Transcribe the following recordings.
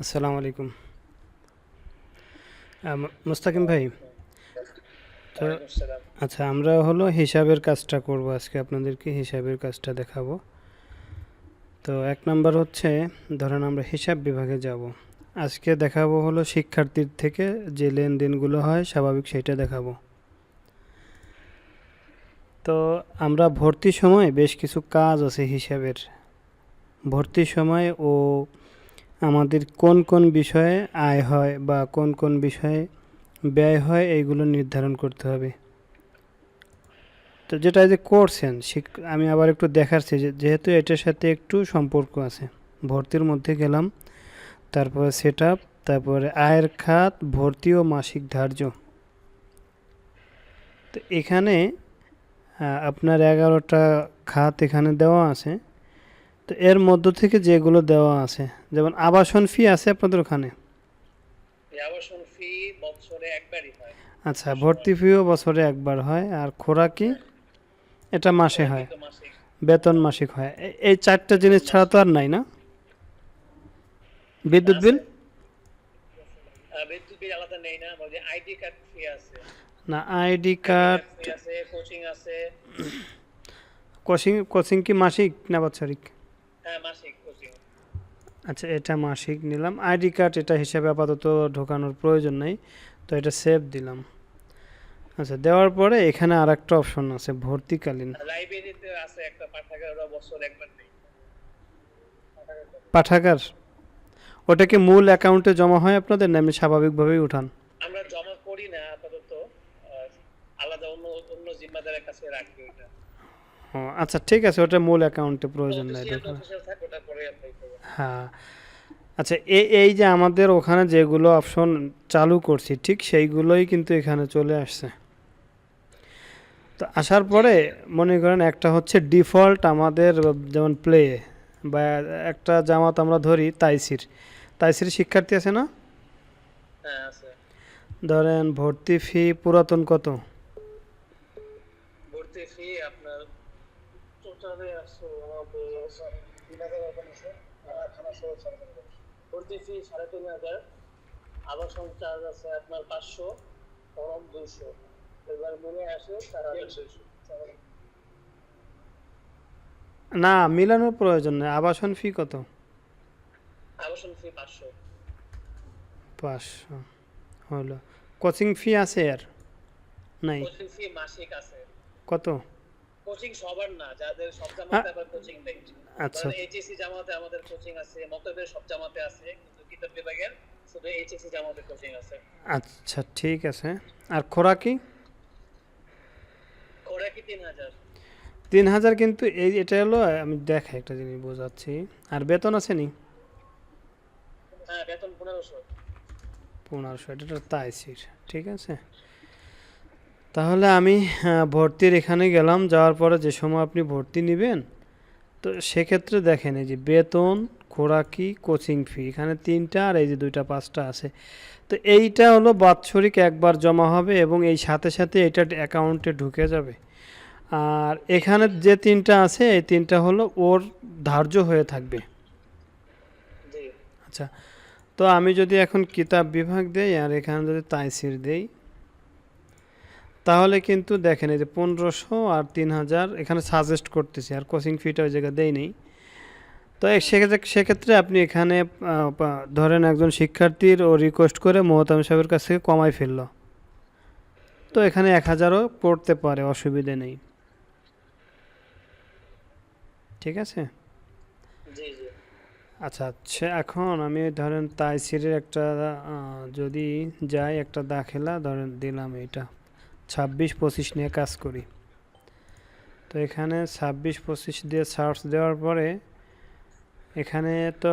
আসসালামু আলাইকুম। মুস্তাকিম ভাই, তো ওয়ালাইকুম আসসালাম। আচ্ছা আমরা হলো হিসাবের কাজটা করব আজকে, আপনাদেরকে হিসাবের কাজটা দেখাবো। তো এক নাম্বার হচ্ছে, ধরেন আমরা হিসাব বিভাগে যাব। আজকে দেখাবো হলো শিক্ষার্থীর থেকে যে লেনদেনগুলো হয় স্বাভাবিক সেটা দেখাবো। তো আমরা ভর্তির সময় বেশ কিছু কাজ আছে হিসাবের। ভর্তির সময় আমাদের কোন কোন বিষয়ে আয় হয় বা কোন কোন বিষয়ে ব্যয় হয় এইগুলো নির্ধারণ করতে হবে। তো যেটা যে করছেন আমি আবার একটু দেখাচ্ছি যেহেতু এটার সাথে একটু সম্পর্ক আছে। ভর্তির মধ্যে গেলাম, তারপরে সেট আপ, তারপরে আয়ের খাত, ভর্তি ও মাসিক ধার্য। তো এখানে আপনার 11টা খাত এখানে দেওয়া আছে। তো এর মধ্য থেকে যেগুলো দেওয়া আছে, যেমন আবাসন ফি আছে আপনাদের ওখানে। এই আবাসন ফি বছরে একবারই হয়। আচ্ছা, মাসে হয় ভর্তি না। ফিও বছরে একবার হয়, আর খোরাকি হ্যাঁ, এটা মাসে খোরাকি হয়, তো মাসিক। বেতন হ্যাঁ, মাসিক হয়। এই চারটা বেতন জিনিস ছাড়া তো মাসিক। আর নাই না? না, বিদ্যুৎ বিল? আছে। বিদ্যুৎ বিল আলাদা নেই না, আমাদের আইডি কার্ড ফি আছে। না, আইডি আইডি কার্ড। কার্ড ফি আছে, কোচিং আছে। কোচিং কোচিং কি মাসিক না বাৎসরিক? হ্যাঁ, মাসিক কোচিং। আচ্ছা, এটা মাসিক নিলাম। আইডি কার্ড এটা হিসাবে আপাতত ঢোকানোর প্রয়োজন নেই, তো এটা সেভ দিলাম। আচ্ছা, দেওয়ার পরে এখানে আর একটা অপশন আছে ভর্তিকালীন। লাইব্রেরিতে আছে একটা পাঠাগার, ওরা বছর একবার নেই। পাঠাগার করে। পাঠাগার, ওটা কি মূল অ্যাকাউন্টে জমা হয় আপনাদের, না এমনি স্বাভাবিকভাবেই উঠান? আমরা জমা করি না আপাতত। আহ, আলাদা অন্য অন্য জিম্মাদারের কাছে রাখি ওটা। ও আচ্ছা, ঠিক আছে, ওটা মূল অ্যাকাউন্টে প্রয়োজন নেই অফিসিয়াল ঢোকানো। অফিসিয়াল থাকে, ওটা পরে আপনি করবেন। হ্যাঁ। আচ্ছা, এই যে আমাদের ওখানে যেগুলো অপশন চালু করছি ঠিক সেইগুলোই কিন্তু এখানে চলে আসছে। তো আসার জি, পরে জি। মনে করেন একটা হচ্ছে ডিফল্ট আমাদের, যেমন প্লে বা একটা জামাত আমরা ধরি তাইসির। তাইসির শিক্ষার্থী আছে না? হ্যাঁ, আছে। ধরেন ভর্তি ফি পুরাতন কত? ভর্তি ফি আপনার টোটালে আছে আমাদের 3,000 মতন আছে। খানা সহ 3,500। ভর্তি ফি 3,500। আবাসন চার্জ আছে আপনার 500, ফরম 200। এবার মিলে আসে 4,200। না, মিলানোর প্রয়োজন নেই। আবাসন ফি কত? আবাসন ফি 500। 500 হলো। কোচিং ফি আছে আর নাই? কোচিং ফি মাসিক আছে। কত? কোচিং সবার না, যাদের সব আ- জামাতে আবার কোচিং নেই। আচ্ছা ধরেন এইচএসসি জামাতে আমাদের কোচিং আছে, মতলবের সব জামাতে আছে, কিন্তু কিতাব বিভাগের শুধু এইচএসসি জামাতে কোচিং আছে। আচ্ছা, ঠিক আছে। আর খোরাকি? খোরাকি 3,000। 3,000, কিন্তু এটা হলো, আমি দেখাই একটা জিনিস বোঝাচ্ছি। আর বেতন আছে নি? হ্যাঁ, বেতন 1,500। 1500, এটা তাইসির। ঠিক আছে, তাহলে আমি ভর্তির এখানে গেলাম। যাওয়ার পরে যে সময় আপনি ভর্তি নেবেন, তো সেক্ষেত্রে দেখেন এই যে বেতন, খোরাকি, কোচিং ফি, এখানে তিনটা, আর এই যে দুইটা পাঁচটা আছে। তো এইটা হলো বাৎসরিক একবার জমা হবে এবং এই সাথে সাথে এটা অ্যাকাউন্টে ঢুকে যাবে। আর এখানে যে তিনটা আছে এই তিনটা হলো ওর ধার্য হয়ে থাকবে। জি। আচ্ছা, তো আমি যদি এখন কিতাব বিভাগ দেই আর এখানে যদি তাইসির দেই, তাহলে কিন্তু দেখেন এই যে 1500 আর 3,000 এখানে সাজেস্ট করতেছি, আর কোচিং ফিটা ওই জায়গায় দেই নেই। তো সেক্ষেত্রে আপনি এখানে ধরেন একজন শিক্ষার্থীর ও রিকোয়েস্ট করে মোহতাম সাহেবের কাছ থেকে কমাই ফেললো, তো এখানে 1,000ও পড়তে পারে, অসুবিধে নেই। ঠিক আছে। জি, জি। আচ্ছা আচ্ছা, এখন আমি ধরেন তাইসিরের একটা যদি যাই, একটা দাখেলা ধরেন দিলাম, এটা 26-25 নিয়ে কাজ করি। তো এখানে 26-25 দিয়ে সার্চ দেওয়ার পরে এখানে তো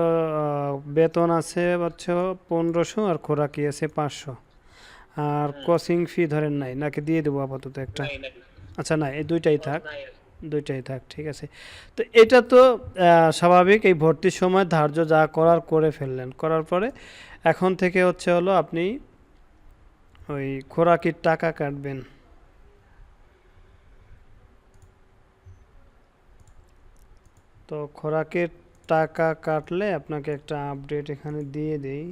বেতন আছে হচ্ছে 1500, আর খোরাকি আছে 500, আর হ্যাঁ। কোচিং ফি ধরেন নাই, নাকি দিয়ে দেবো আপাতত একটা? নাই, নাই। আচ্ছা, না, এই দুইটাই থাক। নাই আর। দুইটাই থাক, ঠিক আছে। তো এটা তো স্বাভাবিক, এই ভর্তির সময় ধার্য যা করার করে ফেললেন, করার পরে এখন থেকে হচ্ছে হলো আপনি ওই খোরাকির টাকা কাটবেন। তো খোরাকের টাকা কাটলে আপনাকে একটা আপডেট এখানে দিয়ে দেই।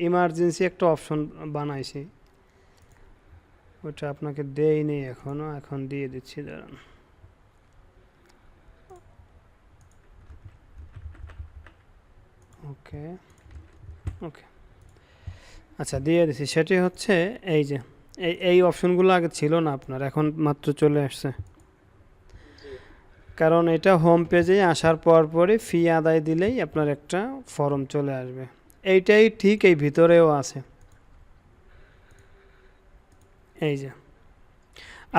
ইমার্জেন্সি একটা অপশন বানাইছি, ওটা আপনাকে দেইনি এখনো, এখন দিয়ে দিচ্ছি, দাঁড়ান। ওকে ওকে, আচ্ছা দিয়ে দিচ্ছি। সেটি হচ্ছে এই যে এই অপশনগুলো আগে ছিল না আপনার, এখন মাত্র চলে আসছে। জি কারণ এটা হোম পেজে আসার পরই ফি আদায় দিলেই আপনার একটা ফর্ম চলে আসবে। এইটাই ঠিক, এই ভিতরেও আছে এই যে।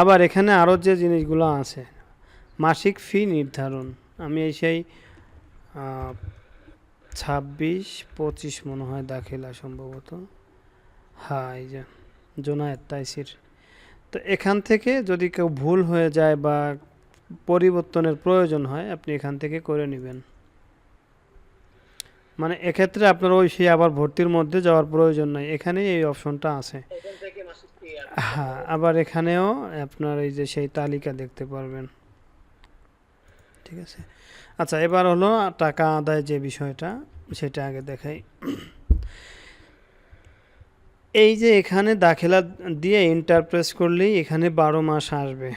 আবার এখানে আরও যে জিনিসগুলো আছে, মাসিক ফি নির্ধারণ, আমি এই সেই 26-25 মনে হয় দাখিলা সম্ভবত, হ্যাঁ এই যে জোনায়েত তাইসির। তো এখান থেকে যদি কেউ ভুল হয়ে যায় বা পরিবর্তনের প্রয়োজন হয়, আপনি এখান থেকে করে নেবেন। মানে এক্ষেত্রে আপনার ওই সেই আবার ভর্তির মধ্যে যাওয়ার প্রয়োজন নাই, এখানেই এই অপশনটা আছে। এখান থেকে মাসিক ফি হ্যাঁ, আবার এখানেও আপনার এই যে সেই তালিকা দেখতে পারবেন। ঠিক আছে, আচ্ছা এবার হলো টাকা আদায় যে বিষয়টা, সেটা আগে দেখাই। এই যে এখানে দাখিলা দিয়ে ইন্টারপ্রেস করলেই এখানে 12 মাস আসবে।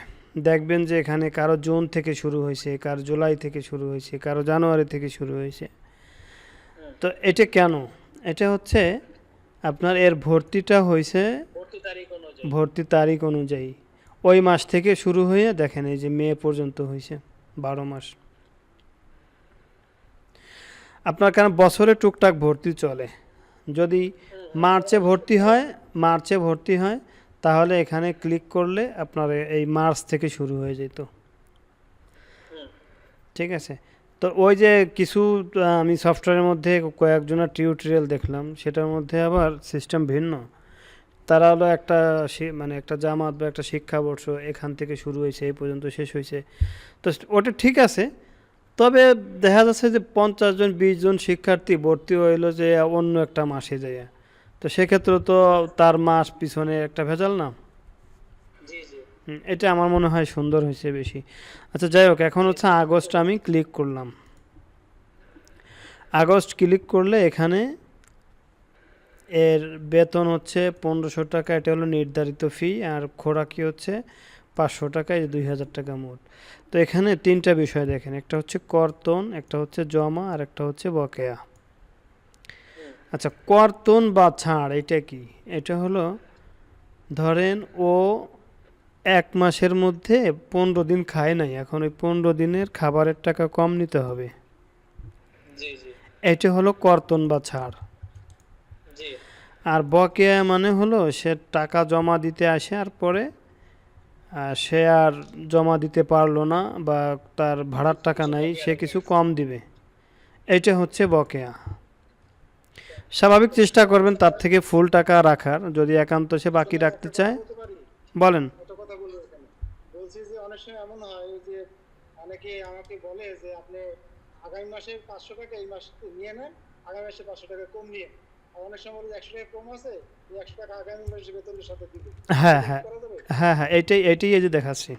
দেখবেন যে এখানে কারো জুন থেকে শুরু হয়েছে, কারো জুলাই থেকে শুরু হয়েছে, কারো জানুয়ারি থেকে শুরু হয়েছে। তো এটা কেন? এটা হচ্ছে আপনার এর ভর্তিটা হয়েছে ভর্তি তারিখ অনুযায়ী, ওই মাস থেকে শুরু হয়ে দেখেন এই যে মে পর্যন্ত হয়েছে 12 মাস। আপনার কারণ বছরে টুকটাক ভর্তি চলে, যদি মার্চে ভর্তি হয় তাহলে এখানে ক্লিক করলে আপনার এই মার্চ থেকে শুরু হয়ে যেত। ঠিক আছে, তো ওই যে কিছু আমি সফটওয়্যারের মধ্যে কয়েকজনের টিউটোরিয়াল দেখলাম, সেটার মধ্যে আবার সিস্টেম ভিন্ন। তারা হলো একটা মানে একটা জামাত বা একটা শিক্ষাবর্ষ এখান থেকে শুরু হয়েছে এই পর্যন্ত শেষ হয়েছে, তো ওটা ঠিক আছে। তবে দেখা যাচ্ছে যে 50 জন 20 জন শিক্ষার্থী ভর্তি হইলো যে অন্য একটা মাসে যায়, তো সেক্ষেত্রে তো তার মাস পিছনে একটা ভেজাল না। এটা আমার মনে হয় সুন্দর হয়েছে বেশি। আচ্ছা যাই হোক, এখন হচ্ছে আগস্ট আমি ক্লিক করলাম। আগস্ট ক্লিক করলে এখানে এর বেতন হচ্ছে 1500 টাকা, এটা হলো নির্ধারিত ফি, আর খোরাকি হচ্ছে 500 টাকা, এই 2000 টাকা মোট। তো এখানে তিনটা বিষয় দেখেন, একটা হচ্ছে কর্তন, একটা হচ্ছে জমা, আর একটা হচ্ছে বকেয়া। আচ্ছা, কর্তন বা ছাড় এটা কি? এটা হলো ধরেন ও 1 মাসের মধ্যে 15 দিন খায় নাই, এখন ওই 15 দিনের খাবারের টাকা কম নিতে হবে, এটা হলো কর্তন বা ছাড়। আর বকেয়া মানে হলো সে টাকা জমা দিতে আসে, আর পরে সে আর জমা দিতে পারলো না বা তার ভাড়ার টাকা নাই, সে কিছু কম দিবে, এটা হচ্ছে বকেয়া। স্বাভাবিক চেষ্টা করবেন তার থেকে ফুল টাকা রাখার, যদি একান্ত সে বাকি রাখতে চায়। বলেন। বলছি যে অনেক সময় এমন হয় যে অনেকে আমাকে বলে যে আপনি আগামী মাসে 500 টাকা এই মাসে নিয়ে নেন, আগামী মাসে 500 টাকা কম নিয়ে, আর অনেক সময় বলে 100 টাকা কম আছে, এই 100 টাকা আগামী মাসে বেতনের সাথে দিবে। হ্যাঁ হ্যাঁ হ্যাঁ হ্যাঁ, এইটাই এই যে দেখাচ্ছি।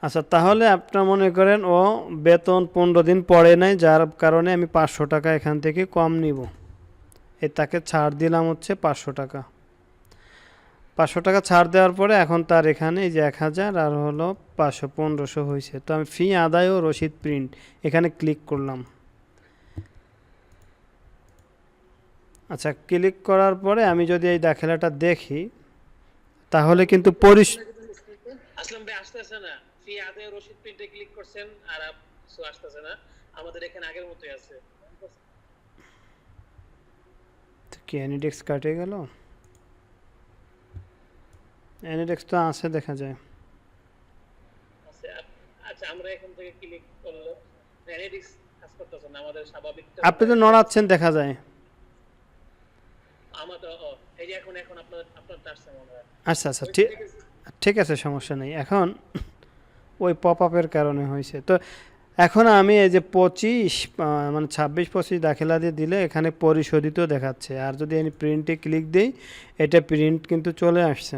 আচ্ছা, তাহলে আপনার মনে করেন ও বেতন 15 দিন পরে নাই, যার কারণে আমি 500 টাকা এখান থেকে কম নিব, তাকে ছাড় দিলাম হচ্ছে 500 টাকা। 500 টাকা ছাড় দেওয়ার পরে এখন তার এখানে এই যে 1000 আর হলো 500, 1500 হয়েছে। তো আমি ফি আদায় ও রসিদ প্রিন্ট এখানে ক্লিক করলাম। আচ্ছা, ক্লিক করার পরে আমি যদি এই দাখিলাটা দেখি তাহলে কিন্তু আসলাম ভাই আসতেছে না, ফি আদায় রসিদ প্রিন্টে ক্লিক করছেন আর কিছু আসতেছে না, আমাদের এখানে আগের মতোই আছে। কি অ্যানিডেক্স কাটে গেল? অ্যানিডেক্স তো আছে, দেখা যায়। আচ্ছা, আমরা এখান থেকে ক্লিক করলে অ্যানিডেক্স কাজ করতেছে না, আমাদের স্বাভাবিক আপনি তো নড়াচ্ছেন, দেখা যায়। আমাদের এই যে এখন আপনার টাচছে মনে হয়। আচ্ছা আচ্ছা, ঠিক আছে, সমস্যা নেই। এখন ওই পপ আপের কারণে হয়েছে। তো এখন আমি এই যে 25 মানে 26-25 দাখিলা দিয়ে দিলে এখানে পরিশোধিত দেখাচ্ছে, আর যদি আমি প্রিন্টে ক্লিক দিই এটা প্রিন্ট কিন্তু চলে আসছে।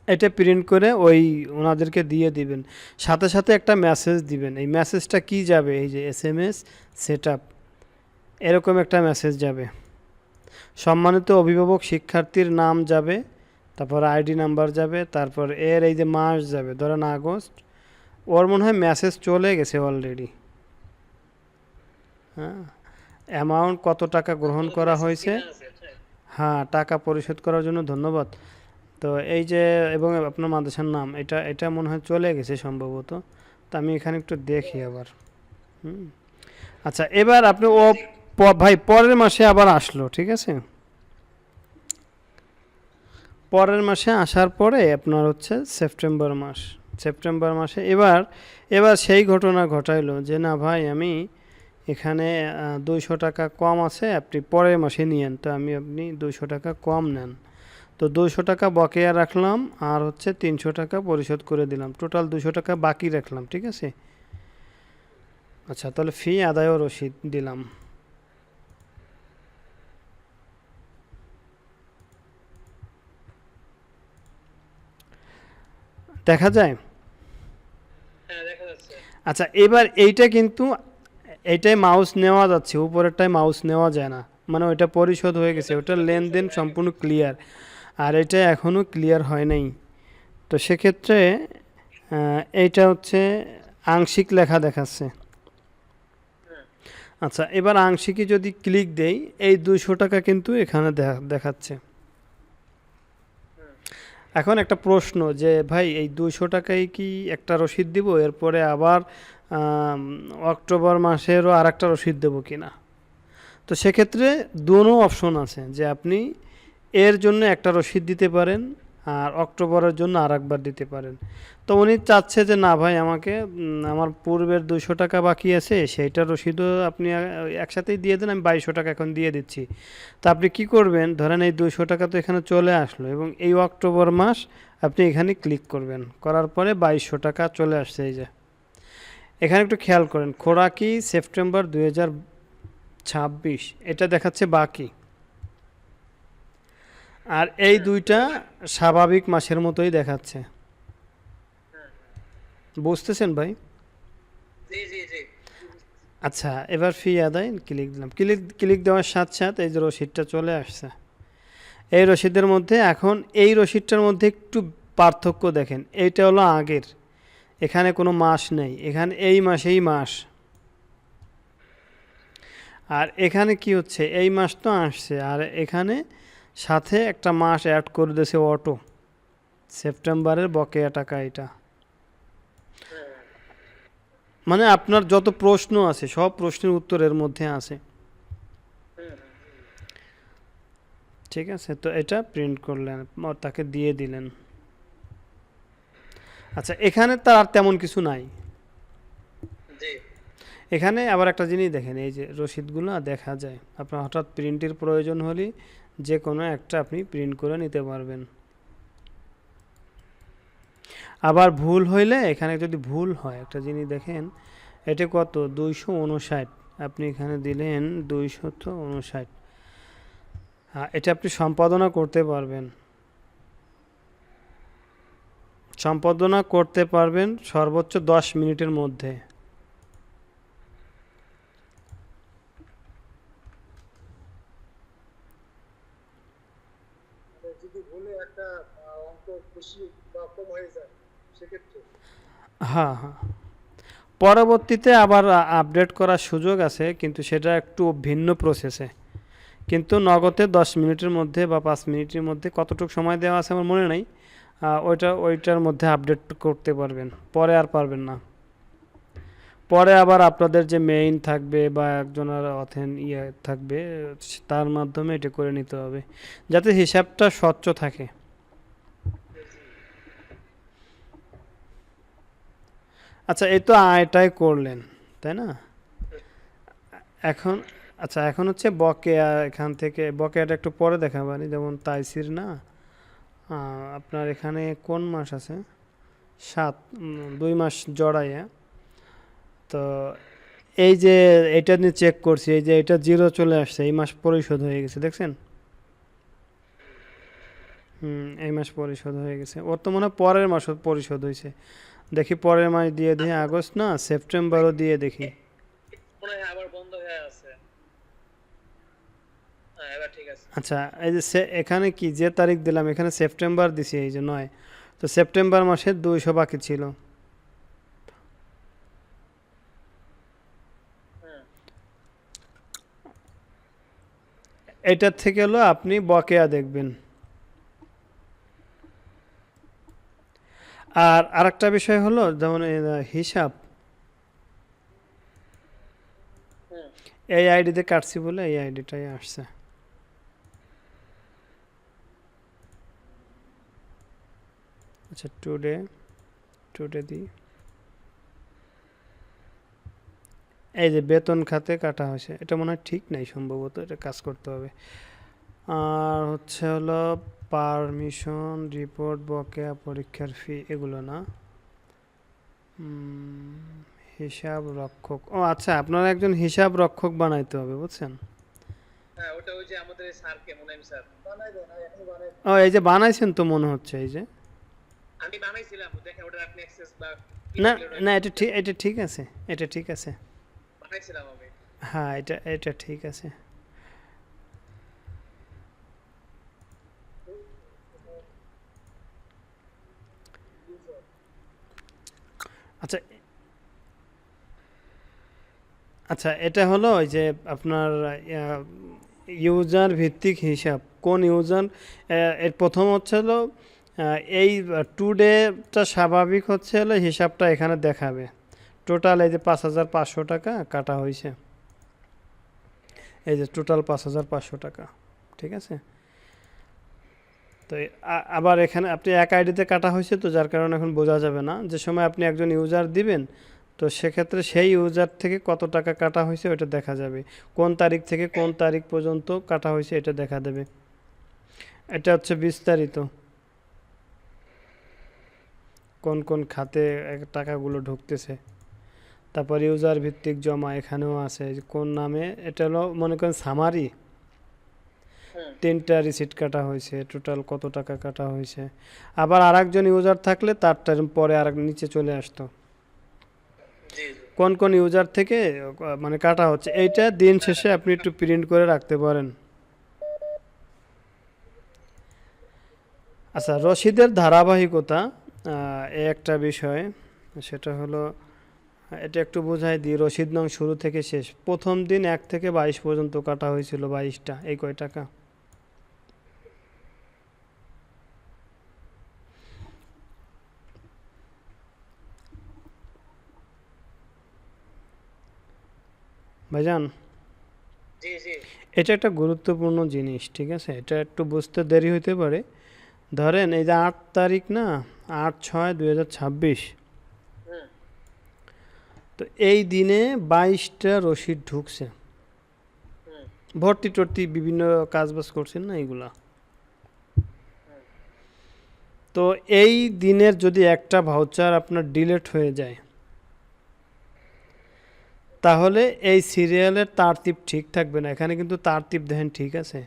এটা প্রিন্ট করে ওই ওনাদেরকে দিয়ে দিবেন, সাথে সাথে একটা মেসেজ দিবেন। এই মেসেজটা কি যাবে, এই যে SMS সেটআপ, এরকম একটা মেসেজ যাবে। সম্মানিত অভিভাবক শিক্ষার্থীর নাম যাবে, তারপর আইডি নাম্বার যাবে, তারপর এর এই যে মাস যাবে, ধরেন আগস্ট। ওর মনে হয় মেসেজ চলে গেছে অলরেডি। হ্যাঁ, অ্যামাউন্ট কত টাকা গ্রহণ করা হয়েছে, হ্যাঁ টাকা পরিশোধ করার জন্য ধন্যবাদ। তো এই যে এবং আপনার মাদ্রাসার নাম, এটা এটা মনে হয় চলে গেছে সম্ভবত। তো আমি এখানে একটু দেখি আবার। আচ্ছা, এবার আপনি ও ভাই পরের মাসে আবার আসলো, ঠিক আছে। পরের মাসে আসার পরে আপনার হচ্ছে সেপ্টেম্বর মাস। সেপ্টেম্বর মাসে এবার এবার সেই ঘটনা ঘটাইলো যে না ভাই আমি এখানে 200 টাকা কম আছে, আপনি পরের মাসে নিয়েন। তো আপনি 200 টাকা কম নেন। তো 200 টাকা বকেয়া রাখলাম, আর হচ্ছে 300 টাকা পরিশোধ করে দিলাম, টোটাল 200 টাকা বাকি রাখলাম, ঠিক আছে। আচ্ছা, তাহলে ফি আদায় ও রসিদ দিলাম। দেখা যায়। হ্যাঁ দেখা যাচ্ছে। আচ্ছা, এবার এইটা কিন্তু এইটাই মাউস নেওয়া যাচ্ছে, উপরেরটায় মাউস নেওয়া যায় না, মানে ওইটা পরিশোধ হয়ে গেছে, ওটার লেনদেন সম্পূর্ণ ক্লিয়ার। আর এটা এখনও ক্লিয়ার হয় নাই। তো সেক্ষেত্রে এইটা হচ্ছে আংশিক লেখা দেখাচ্ছে। আচ্ছা, এবার আংশিকে যদি ক্লিক দেই, এই 200 টাকা কিন্তু এখানে দেখাচ্ছে। এখন একটা প্রশ্ন যে ভাই এই 200 টাকায় কি একটা রসিদ দিব, এরপরে আবার অক্টোবর মাসেরও আর একটা রসিদ দেবো কিনা। তো সেক্ষেত্রে দুটো অপশন আছে, যে আপনি এর জন্য একটা রসিদ দিতে পারেন, আর অক্টোবরের জন্য আর একবার দিতে পারেন। তো উনি চাচ্ছে যে না ভাই আমাকে আমার পূর্বের 200 টাকা বাকি আছে সেইটার রসিদও আপনি একসাথেই দিয়ে দেন, আমি 2200 টাকা এখন দিয়ে দিচ্ছি। তা আপনি কি করবেন, ধরেন এই 200 টাকা তো এখানে চলে আসলো, এবং এই অক্টোবর মাস আপনি এখানে ক্লিক করবেন, করার পরে 2200 টাকা চলে আসছে। এই যে এখানে একটু খেয়াল করেন, খোরাকি সেপ্টেম্বর 2026 এটা দেখাচ্ছে বাকি। আর এই দুইটা স্বাভাবিক মাসের মতোই দেখাচ্ছে। বুঝতেছেন ভাই? জি জি জি। আচ্ছা, এবার ফি আদায় ক্লিক দিলাম, ক্লিক দেওয়ার সাথে সাথে এই যে রসিদটা চলে আসছে। এই রসিদের মধ্যে এখন এই রসিদটার মধ্যে একটু পার্থক্য দেখেন, এইটা হলো আগের, এখানে কোনো মাস নেই, এখানে এই মাসেই মাস। আর এখানে কি হচ্ছে, এই মাস তো আসছে, আর এখানে সাথে একটা মাস অ্যাড করে দিয়েছে অটো, সেপ্টেম্বরের বকেয়া টাকা এটা। মানে আপনার যত প্রশ্ন আছে সব প্রশ্নের উত্তর এর মধ্যে আছে, ঠিক আছে। তো এটা প্রিন্ট করলেন, তাকে দিয়ে দিলেন। আচ্ছা, এখানে তার আর তেমন কিছু নাই। এখানে আবার একটা জিনিস দেখেন, এই যে রসিদগুলো দেখা যায়, আপনার হঠাৎ প্রিন্টের প্রয়োজন হলে যে কোনো একটা আপনি প্রিন্ট করে নিতে পারবেন। আবার ভুল হইলে এখানে যদি ভুল হয়, একটা জিনিস দেখেন, এটা কত 259, আপনি এখানে দিলেন 259। হ্যাঁ, এটা আপনি সম্পাদনা করতে পারবেন, সম্পাদনা করতে পারবেন সর্বোচ্চ 10 মিনিটের মধ্যে। যদি ভুলে একটা অঙ্ক বেশি বা কম হয়ে যায় সেক্ষেত্রে। হ্যাঁ হ্যাঁ, পরবর্তীতে আবার আপডেট করার সুযোগ আছে, কিন্তু সেটা একটু ভিন্ন প্রসেসে। কিন্তু নগদে 10 মিনিটের মধ্যে বা 5 মিনিটের মধ্যে, কতটুকু সময় দেওয়া আছে আমার মনে নাই, ওইটার মধ্যে আপডেট করতে পারবেন, পরে আর পারবেন না। পরে আবার আপনাদের যে মেইন থাকবে বা একজনের থাকবে, তার মাধ্যমে এটা করে নিতে হবে, যাতে হিসাবটা স্বচ্ছ থাকে। আচ্ছা, এই তো আয়টাই করলেন, তাই না? এখন আচ্ছা, এখন হচ্ছে বকেয়া, এখান থেকে বকেয়াটা একটু পরে দেখাবানি, যেমন তাইসির না, আপনার এখানে কোন মাস আছে, 7, 2 মাস জড়াইয়া। তো এই যে এটা নিয়ে চেক করছি, এই যে এটা 0 চলে আসছে, এই মাস পরিশোধ হয়ে গেছে, দেখছেন? এই মাস পরিশোধ হয়ে গেছে, ওর তো মনে হয় পরের মাস পরিশোধ হয়েছে। দেখি পরের মাস দিয়ে দেখি, আগস্ট না সেপ্টেম্বরও দিয়ে দেখি। মনে হয় আবার বন্ধ হয়ে আছে। হ্যাঁ, এবার ঠিক আছে। আচ্ছা, এই যে এখানে কি যে তারিখ দিলাম, এখানে সেপ্টেম্বর দিছি, এই যে 9, তো সেপ্টেম্বর মাসে 200 বাকি ছিল। হুম, এটার থেকে হলো আপনি বকেয়া দেখবেন। আর আরেকটা বিষয় হলো যেমন এই হিসাব, হুম, এই আইডিতে কাটছি বলে এই আইডিটাই আসছে। আচ্ছা, টুডে দিই, এই যে বেতন খাতে কাটা হয়েছে, এটা মনে হয় ঠিক নাই, সম্ভবত এটা কাজ করতে হবে। আর হচ্ছে হলো পারমিশন, রিপোর্ট, বকেয়া, পরীক্ষার ফি, এগুলো না। হিসাব রক্ষক, ও আচ্ছা, আপনারা একজন হিসাব রক্ষক বানাইতে হবে, বুঝছেন? হ্যাঁ, ওটা ওই যে আমাদের এই স্যারকে, মুনাইম স্যার বানাই দেন, এখন বানাই। ও, এই যে বানাইছেন তো মনে হচ্ছে, এই যে। আমি বানাইছিলাম, দেখেন ওটা আপনি অ্যাক্সেস বা না পিডিএফ না, এটা ঠিক আছে, এটা ঠিক আছে। বানাইছিলাম আমি। হ্যাঁ, এটা ঠিক আছে। আচ্ছা আচ্ছা, এটা হলো ওই যে আপনার ইউজার ভিত্তিক হিসাব, কোন ইউজার, এর প্রথম হচ্ছে হলো এই টুডেটা স্বাভাবিক হচ্ছে হলো হিসাবটা এখানে দেখাবে। টোটাল এই যে 5,500 টাকা কাটা হয়েছে, এই যে টোটাল 5,500 টাকা, ঠিক আছে। তো আবার এখানে আপনি এক আইডিতে কাটা হয়েছে, তো যার কারণে এখন বোঝা যাবে না। যে সময় আপনি একজন ইউজার দিবেন, তো সেক্ষেত্রে সেই ইউজার থেকে কত টাকা কাটা হয়েছে ওটা দেখা যাবে, কোন তারিখ থেকে কোন তারিখ পর্যন্ত কাটা হয়েছে এটা দেখা দেবে। এটা হচ্ছে বিস্তারিত, কোন কোন খাতে টাকাগুলো ঢুকতেছে। তারপর ইউজার ভিত্তিক জমা এখানেও আছে, যে কোন নামে, এটা হলো মনে করেন সামারি, হুম, 3টা রিসিট কাটা হয়েছে, টোটাল কত টাকা কাটা হয়েছে। আবার আরেকজন ইউজার থাকলে তারটার পরে আর নিচে চলে আসতো জি জি। কোন কোন ইউজার থেকে মানে কাটা হচ্ছে। এইটা দিন শেষে আপনি একটু প্রিন্ট করে রাখতে পারেন। আচ্ছা, রসিদের ধারাবাহিকতা, এই একটা বিষয়, সেটা হলো, এটা একটু বোঝাই দিই। রসিদ নং শুরু থেকে শেষ, প্রথম দিন 1 থেকে 22 পর্যন্ত কাটা হয়েছিল 22টা, এই কয় টাকা? ভাইজান, জি জি। এটা একটা গুরুত্বপূর্ণ জিনিস, ঠিক আছে, এটা একটু বুঝতে দেরি হইতে পারে। ধরেন এই যে 8 তারিখ না, 8/6/2026, হুম, তো এই দিনে 22টা রসিদ ঢুকছে, হুম, ভর্তি টর্তি বিভিন্ন কাজবাজ করছেন না এগুলা। হুম, তো এই দিনের যদি একটা ভাউচার আপনার ডিলেট হয়ে যায়, তাহলে এই সিরিয়ালের তারতিব ঠিক থাকবে না। এখানে কিন্তু তারতিব দেখেন ঠিক আছে,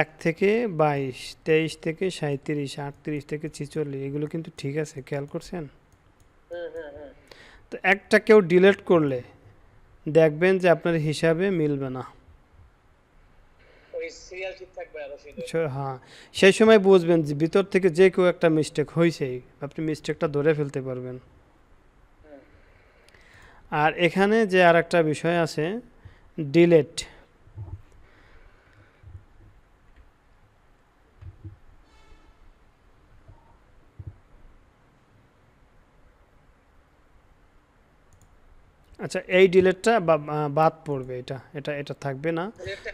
1 থেকে 22, 23 থেকে 37, 38 থেকে 46, এগুলো কিন্তু ঠিক আছে, খেয়াল করছেন? হুম, হুম, হুম। তো একটা কেউ ডিলেট করলে দেখবেন যে আপনার হিসাবে মিলবে না। ওই সিরিয়াল ঠিক থাকবে আর রসিদে। হ্যাঁ, সেই সময় বুঝবেন যে ভিতর থেকে যে কেউ একটা মিস্টেক হয়েছেই, আপনি মিস্টেকটা ধরে ফেলতে পারবেন। হুম, আর এখানে যে আর একটা বিষয় আছে, ডিলেট, আচ্ছা এই ডিলেটটা বাদ পড়বে, এটা এটা এটা থাকবে না, ওই একটা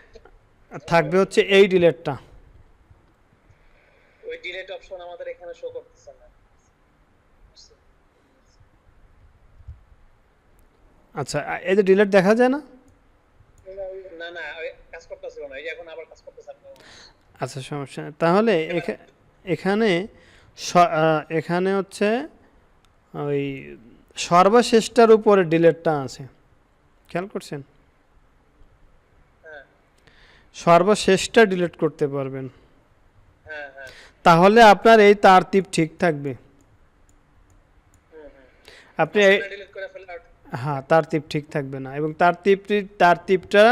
থাকবে হচ্ছে এই ডিলেটটা। ওই ডিলেট অপশন আমাদের এখানে শো করতেছে না। আচ্ছা, এই যে ডিলেট দেখা যায় না। না না, ওই কাজ করতেছিল না, এই যে এখন আবার কাজ করতেছে আপনার। আচ্ছা, সমস্যা নেই। তাহলে এখানে এখানে হচ্ছে ওই সর্বশেষটার উপরে ডিলেটটা আছে, খেয়াল করছেন? হ্যাঁ সর্বশেষটা ডিলিট করতে পারবেন। হ্যাঁ হ্যাঁ। তাহলে আপনার এই তারতিব ঠিক থাকবে। আপনি ডিলিট করে ফেলে আর হ্যাঁ, তারতিব ঠিক থাকবে না, এবং তারতিবটা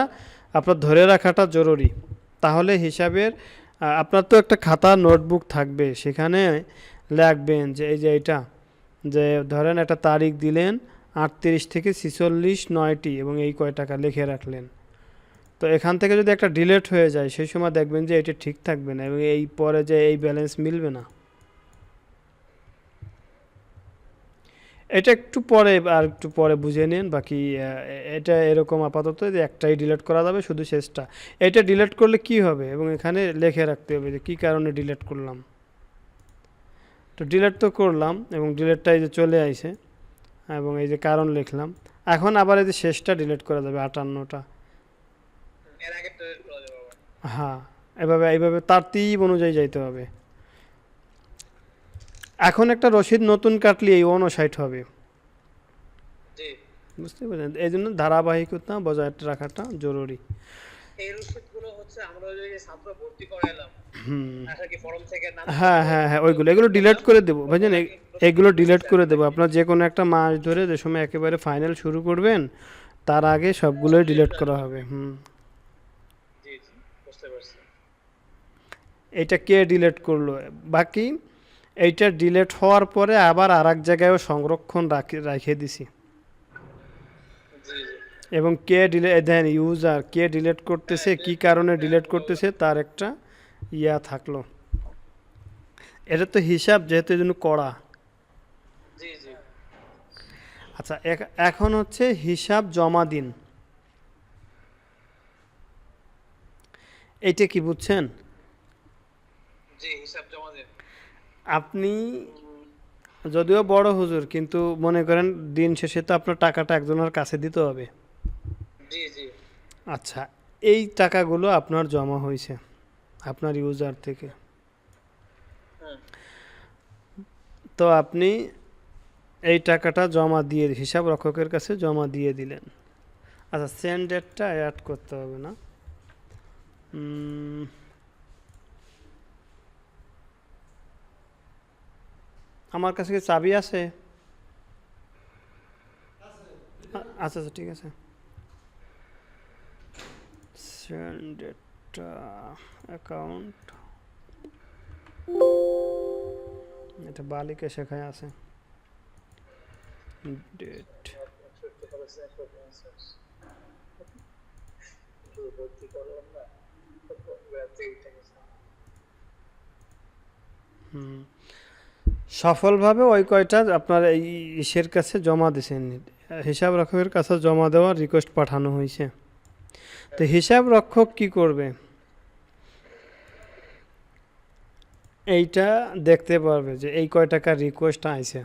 আপনার ধরে রাখাটা জরুরি। তাহলে হিসাবের আপনার তো একটা খাতা নোটবুক থাকবে, সেখানে লিখবেন যে এই যে এটা, যে ধরেন একটা তারিখ দিলেন 38 থেকে 46 9টি এবং এই কয় টাকা লিখে রাখলেন। তো এখান থেকে যদি একটা ডিলেট হয়ে যায় সেই সময় দেখবেন যে এটা ঠিক থাকবে না এবং এই পরে যে এই ব্যালেন্স মিলবে না। এটা একটু পরে আর একটু পরে বুঝে নিন বাকি। এটা এরকম আপাতত যে একটাই ডিলিট করা যাবে, শুধু শেষটা। এটা ডিলিট করলে কি হবে এবং এখানে লিখে রাখতে হবে যে কী কারণে ডিলিট করলাম। তো ডিলিট তো করলাম এবং ডিলিটটা এই যে চলে আইছে এবং এই যে কারণ লিখলাম। এখন আবার এই যে শেষটা ডিলিট করা যাবে 58টা। এর আগে ডিলিট করে দেবো। হ্যাঁ, এইভাবে তারতিব অনুযায়ী যাইতে হবে। এখন একটা রসিদ নতুন কাটলে এই 59 হবে, জি, বুঝতে পারছেন? এই জন্য ধারাবাহিকতা বজায় রাখাটা জরুরি। এই রসিদগুলো হচ্ছে আমরা ওই যে ছাত্র ভর্তি করাইলাম, আশা কি ফর্ম থেকে নাম হ্যাঁ হ্যাঁ হ্যাঁ, এগুলো ডিলিট করে দেবো ভাইজান, এগুলো ডিলিট করে দেবো। আপনার যে কোনো একটা মাস ধরে যে সময় একেবারে ফাইনাল শুরু করবেন তার আগে সবগুলোই ডিলিট করা হবে। জি জি, বুঝতে পারছি। এটা কে ডিলিট করলো, বাকি এইটা ডিলিট হওয়ার পরে আবার আর এক জায়গায়ও সংরক্ষণ রেখে দিছি। জি জি, এবং কে ডিলিট দেন ইউজার কে ডিলিট করতেছে, কি কারণে ডিলিট করতেছে তার একটা ইয়া থাকলো। এটা তো হিসাব যেহেতু এই জন্য করা। জি জি, আচ্ছা, এখন হচ্ছে হিসাব জমা দিন। এইটা কি বুঝছেন? জি, হিসাব জমা দেন। আপনি যদিও বড় হুজুর, কিন্তু মনে করেন দিন শেষে তো আপনার টাকাটা একজনের কাছে দিতে হবে। জি জি, আচ্ছা, এই টাকাগুলো আপনার জমা হয়েছে আপনার ইউজার থেকে, হুম, তো আপনি এই টাকাটা জমা দিয়ে হিসাব রক্ষকের কাছে জমা দিয়ে দিলেন। আচ্ছা, সেন্ড ডেটটা অ্যাড করতে হবে না? আমার কাছে কি চাবি আছে? আচ্ছা আচ্ছা, ঠিক আছে। সেন্ড ডেটটা অ্যাকাউন্ট, এটা বালিকা শেখায় আছে। ডেট ভর্তি করলাম না, সফলভাবে ওই কয়টা আপনার এই ইসের কাছে জমা দিয়েছেন, হিসাব রক্ষকের কাছে জমা দেওয়ার রিকোয়েস্ট পাঠানো হয়েছে। তো হিসাব রক্ষক কি করবে, এইটা দেখতে পারবে যে এই কয় টাকার রিকোয়েস্ট আইছে,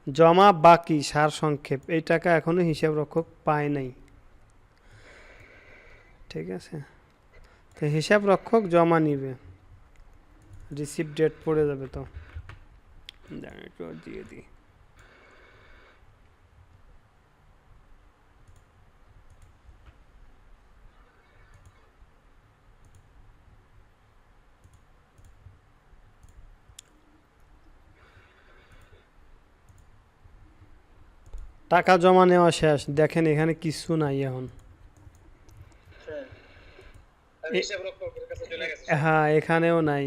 জমা বাকি সার সংক্ষেপ, এই টাকা এখনো হিসাব রক্ষক পায় নাই। ঠিক আছে, তো হিসাব রক্ষক জমা নিবে, রিসিভ ডেট পড়ে যাবে। তো একটু দিয়ে দিই। টাকা জমা নেওয়া শেষ, দেখেন এখানে কিছু নাই এখন। হিসাব রক্ষকের কাছে চলে গেছে। হ্যাঁ, এখানেও নাই।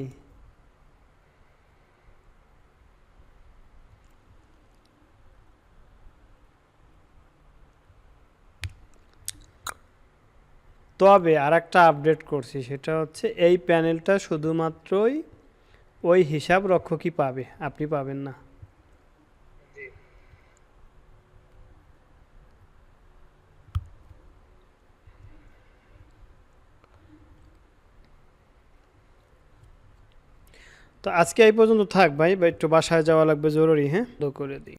তবে আর একটা আপডেট করছি, সেটা হচ্ছে এই প্যানেলটা শুধুমাত্রই ওই হিসাব রক্ষকই পাবে, আপনি পাবেন না। জি, তো আজকে এই পর্যন্ত থাক ভাই, একটু বাসায় যাওয়া লাগবে জরুরি। হ্যাঁ, করে দিই।